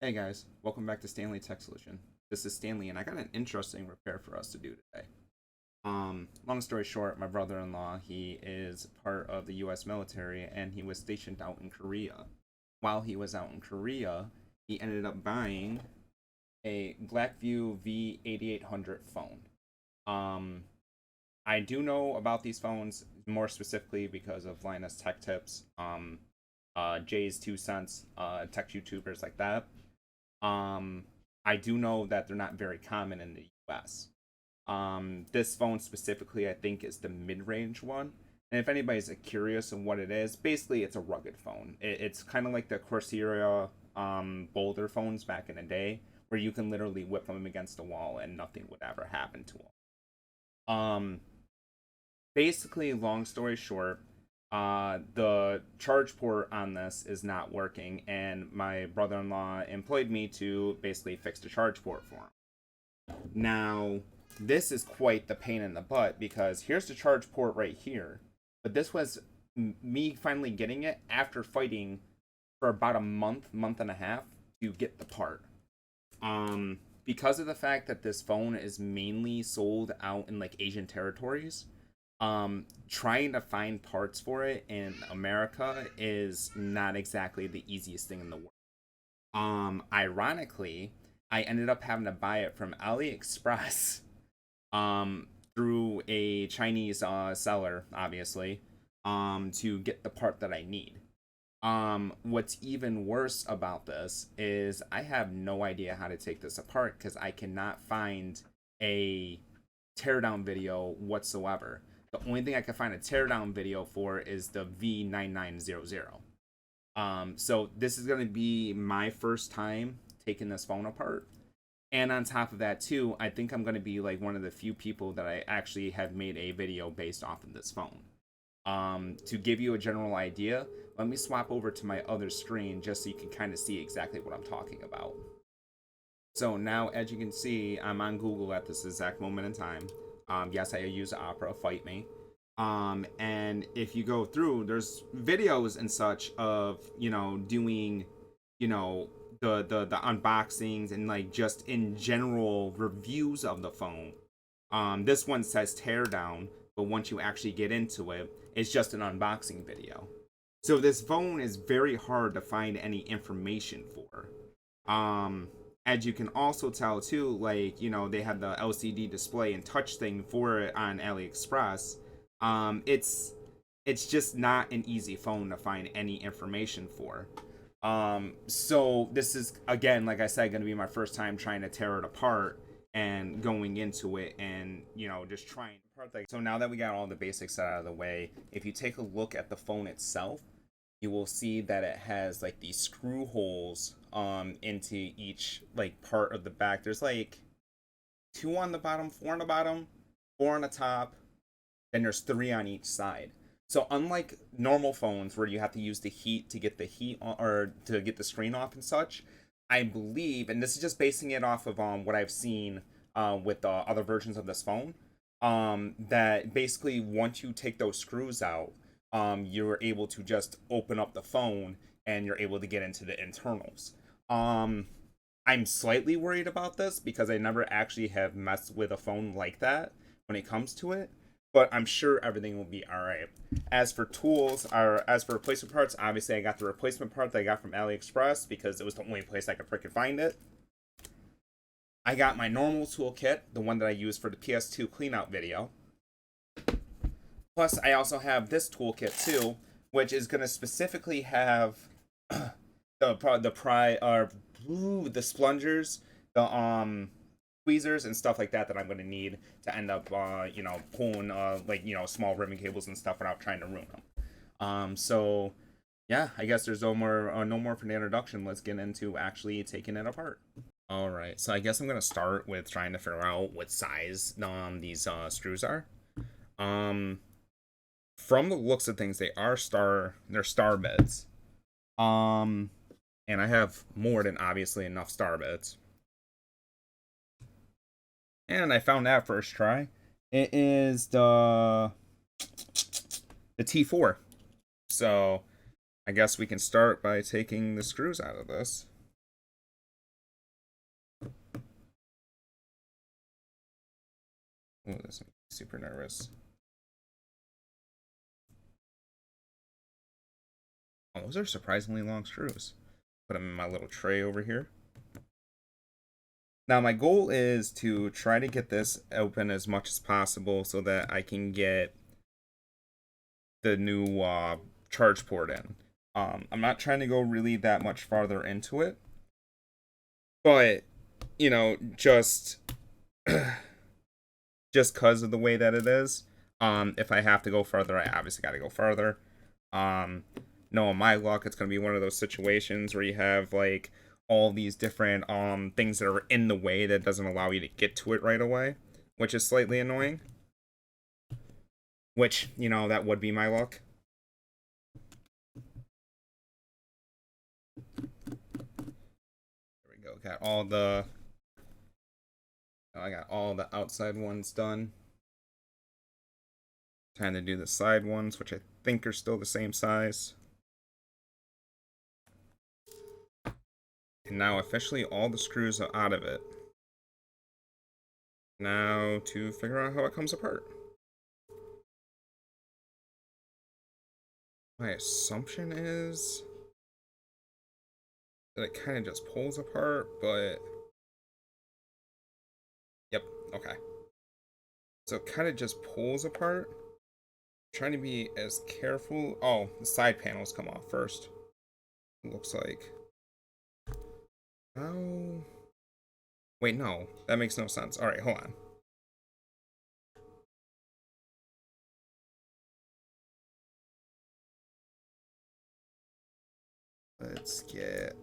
Hey guys, welcome back to StanleyTechSolutions. This is Stanley, and I got an interesting repair for us to do today. Long story short, my brother-in-law, he is part of the U.S. military, and he was stationed out in Korea. While he was out in Korea, he ended up buying a BlackView BV8800 phone. Um, I do know about these phones more specifically because of Linus Tech Tips, Jay's 2 cents, tech YouTubers like that. Um, I do know that they're not very common in the US. This phone specifically, I think, is the mid-range one. And if anybody's curious on what it is, basically it's a rugged phone. It's kind of like the Corsair Boulder phones back in the day, where you can literally whip them against the wall and nothing would ever happen to them. Basically, long story short, the charge port on this is not working, and my brother-in-law employed me to basically fix the charge port for him. Now, this is quite the pain in the butt because here's the charge port right here, but this was me finally getting it after fighting for about a month and a half to get the part. Because of the fact that this phone is mainly sold out in like Asian territories, trying to find parts for it in America is not exactly the easiest thing in the world. Ironically, I ended up having to buy it from AliExpress, through a Chinese seller, obviously, to get the part that I need. What's even worse about this is I have no idea how to take this apart because I cannot find a teardown video whatsoever. The only thing I can find a teardown video for is the V9900. So this is going to be my first time taking this phone apart. And on top of that, too, I think I'm going to be like one of the few people that I actually have made a video based off of this phone. To give you a general idea, let me swap over to my other screen just so you can kind of see exactly what I'm talking about. So now, as you can see, I'm on Google at this exact moment in time. Yes, I use Opera, fight me. And if you go through, there's videos and such of, doing, the unboxings and like just in general reviews of the phone. This one says teardown, but once you actually get into it, it's just an unboxing video. So this phone is very hard to find any information for. As you can also tell too, like, they have the LCD display and touch thing for it on AliExpress. It's just not an easy phone to find any information for. So this is, again, like I said, going to be my first time trying to tear it apart and going into it and, just trying. So now that we got all the basics out of the way, if you take a look at the phone itself, you will see that it has like these screw holes into each like part of the back. There's like 2 on the bottom, 4 on the bottom, 4 on the top, then there's 3 on each side. So unlike normal phones where you have to use the heat to get the heat on, or to get the screen off and such, I believe, and this is just basing it off of what I've seen with other versions of this phone, that basically once you take those screws out, you're able to just open up the phone and you're able to get into the internals. I'm slightly worried about this because I never actually have messed with a phone like that when it comes to it, but I'm sure everything will be alright. As for tools, or as for replacement parts, obviously I got the replacement part that I got from AliExpress because it was the only place I could freaking find it. I got my normal toolkit, the one that I used for the PS2 cleanout video. Plus, I also have this toolkit too, which is going to specifically have the splungers, the tweezers and stuff like that I'm going to need to end up pulling small ribbon cables and stuff without trying to ruin them. So yeah, I guess there's no more for the introduction. Let's get into actually taking it apart. All right, so I guess I'm going to start with trying to figure out what size these screws are. From the looks of things, they're star beds. And I have more than obviously enough star beds. And I found that first try. It is the T4. So I guess we can start by taking the screws out of this. Oh, this makes me super nervous. Oh, those are surprisingly long screws. Put them in my little tray over here. Now, my goal is to try to get this open as much as possible so that I can get the new charge port in. I'm not trying to go really that much farther into it, but, you know, just because of the way that it is, if I have to go further, I obviously got to go further. Knowing my luck, it's going to be one of those situations where you have, like, all these different things that are in the way that doesn't allow you to get to it right away, which is slightly annoying. Which, you know, that would be my luck. There we go. Got all the... I got all the outside ones done. Time to do the side ones, which I think are still the same size. And now officially all the screws are out of it. Now to figure out how it comes apart. My assumption is that it kind of just pulls apart, but... Yep, okay. So it kind of just pulls apart. I'm trying to be as careful... Oh, the side panels come off first. It looks like... Oh... Wait, no. That makes no sense. Alright, hold on. Let's get...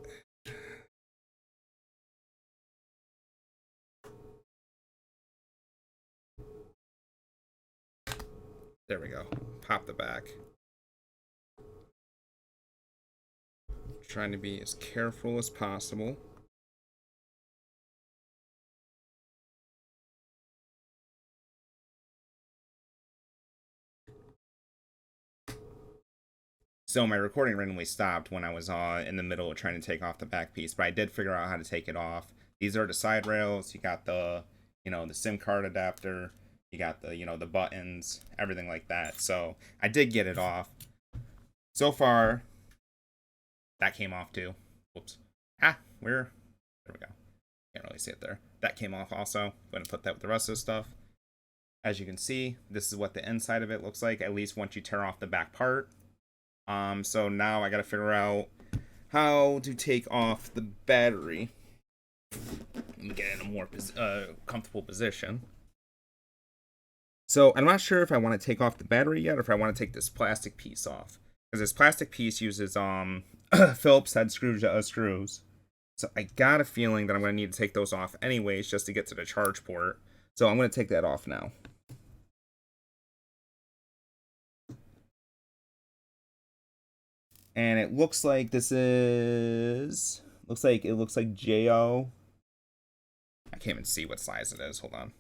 There we go. Pop the back. Trying to be as careful as possible. So my recording randomly stopped when I was in the middle of trying to take off the back piece, but I did figure out how to take it off. These are the side rails. You got the, you know, the SIM card adapter. You got the, you know, the buttons, everything like that. So I did get it off. So far, that came off too. Whoops. There we go. Can't really see it there. That came off also. I'm going to put that with the rest of the stuff. As you can see, this is what the inside of it looks like, at least once you tear off the back part. So now I gotta figure out how to take off the battery. Let me get in a more comfortable position. So I'm not sure if I want to take off the battery yet, or if I want to take this plastic piece off, because this plastic piece uses Phillips head screws. So I got a feeling that I'm gonna need to take those off anyways, just to get to the charge port. So I'm gonna take that off now. And it looks like this is... it looks like JO. I can't even see what size it is. Hold on.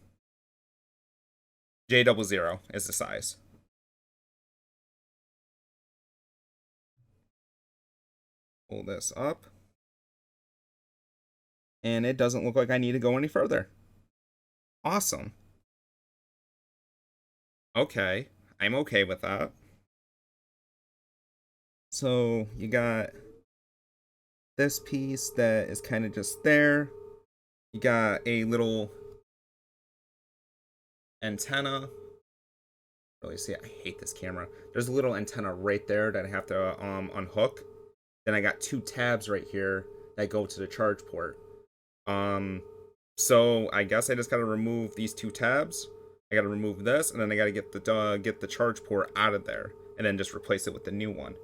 J00 is the size. Pull this up. And it doesn't look like I need to go any further. Awesome. Okay. I'm okay with that. So you got this piece that is kind of just there. You got a little antenna. Really see, I hate this camera. There's a little antenna right there that I have to unhook. Then I got two tabs right here that go to the charge port. So I guess I just gotta remove these two tabs. I gotta remove this, and then I gotta get the charge port out of there, and then just replace it with the new one.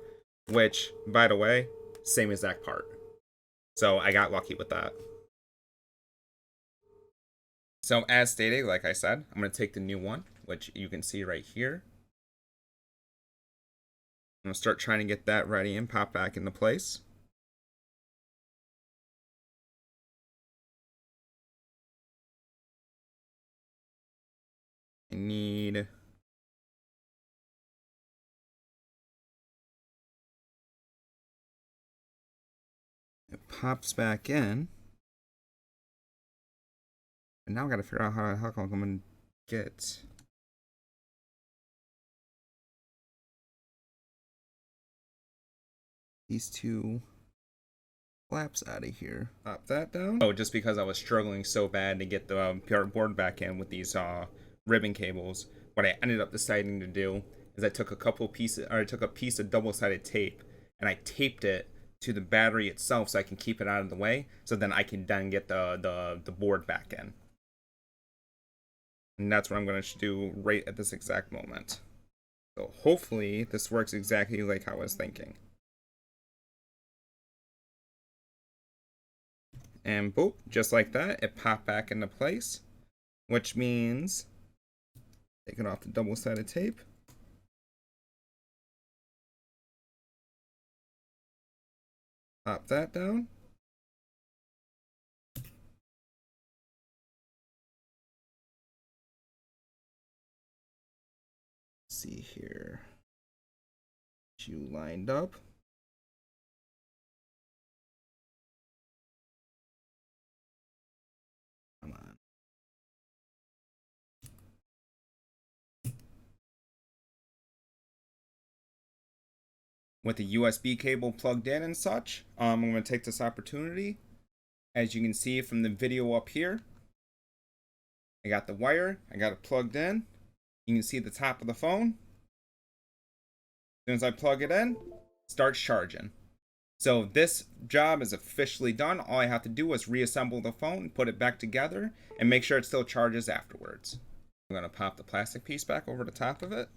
Which, by the way, same exact part. So I got lucky with that. So as stated, like I said, I'm going to take the new one, which you can see right here. I'm going to start trying to get that ready and pop back into place. I need... It pops back in. And now I gotta figure out how I'm going to get these two flaps out of here. Pop that down. Oh, just because I was struggling so bad to get the board back in with these ribbon cables, what I ended up deciding to do is I took a piece of double-sided tape and I taped it to the battery itself so I can keep it out of the way, so then I can then get the board back in. And that's what I'm going to do right at this exact moment. So hopefully this works exactly like I was thinking. And boop, just like that, it popped back into place, which means taking off the double-sided tape. Pop that down. See here. You lined up. Come on. With the USB cable plugged in and such, I'm going to take this opportunity. As you can see from the video up here, I got the wire, I got it plugged in. You can see the top of the phone. As soon as I plug it in, it starts charging. So this job is officially done. All I have to do is reassemble the phone, put it back together, and make sure it still charges afterwards. I'm going to pop the plastic piece back over the top of it.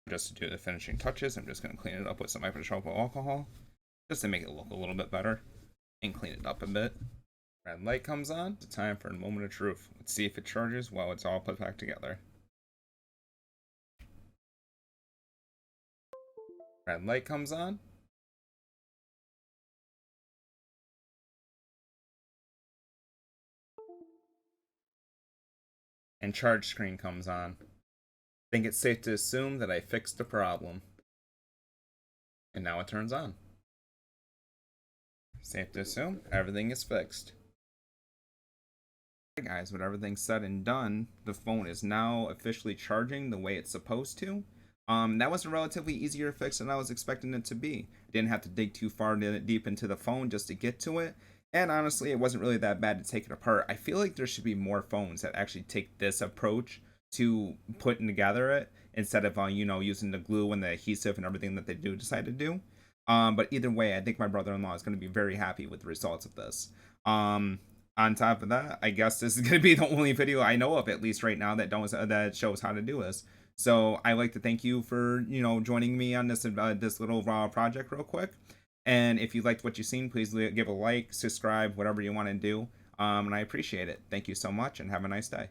Just to do the finishing touches, I'm just going to clean it up with some isopropyl alcohol, just to make it look a little bit better, and clean it up a bit. Red light comes on, it's time for a moment of truth. Let's see if it charges while it's all put back together. Red light comes on. And charge screen comes on. I think it's safe to assume that I fixed the problem. And now it turns on. Safe to assume everything is fixed. Hey guys, with everything said and done, the phone is now officially charging the way it's supposed to. That was a relatively easier fix than I was expecting it to be. I didn't have to dig too far deep into the phone just to get to it. And honestly, it wasn't really that bad to take it apart. I feel like there should be more phones that actually take this approach to putting together it instead of, using the glue and the adhesive and everything that they do decide to do. But either way, I think my brother-in-law is going to be very happy with the results of this. On top of that, I guess this is going to be the only video I know of, at least right now, that shows how to do this. So I like to thank you for, joining me on this this little project real quick. And if you liked what you've seen, please give a like, subscribe, whatever you want to do. And I appreciate it. Thank you so much, and have a nice day.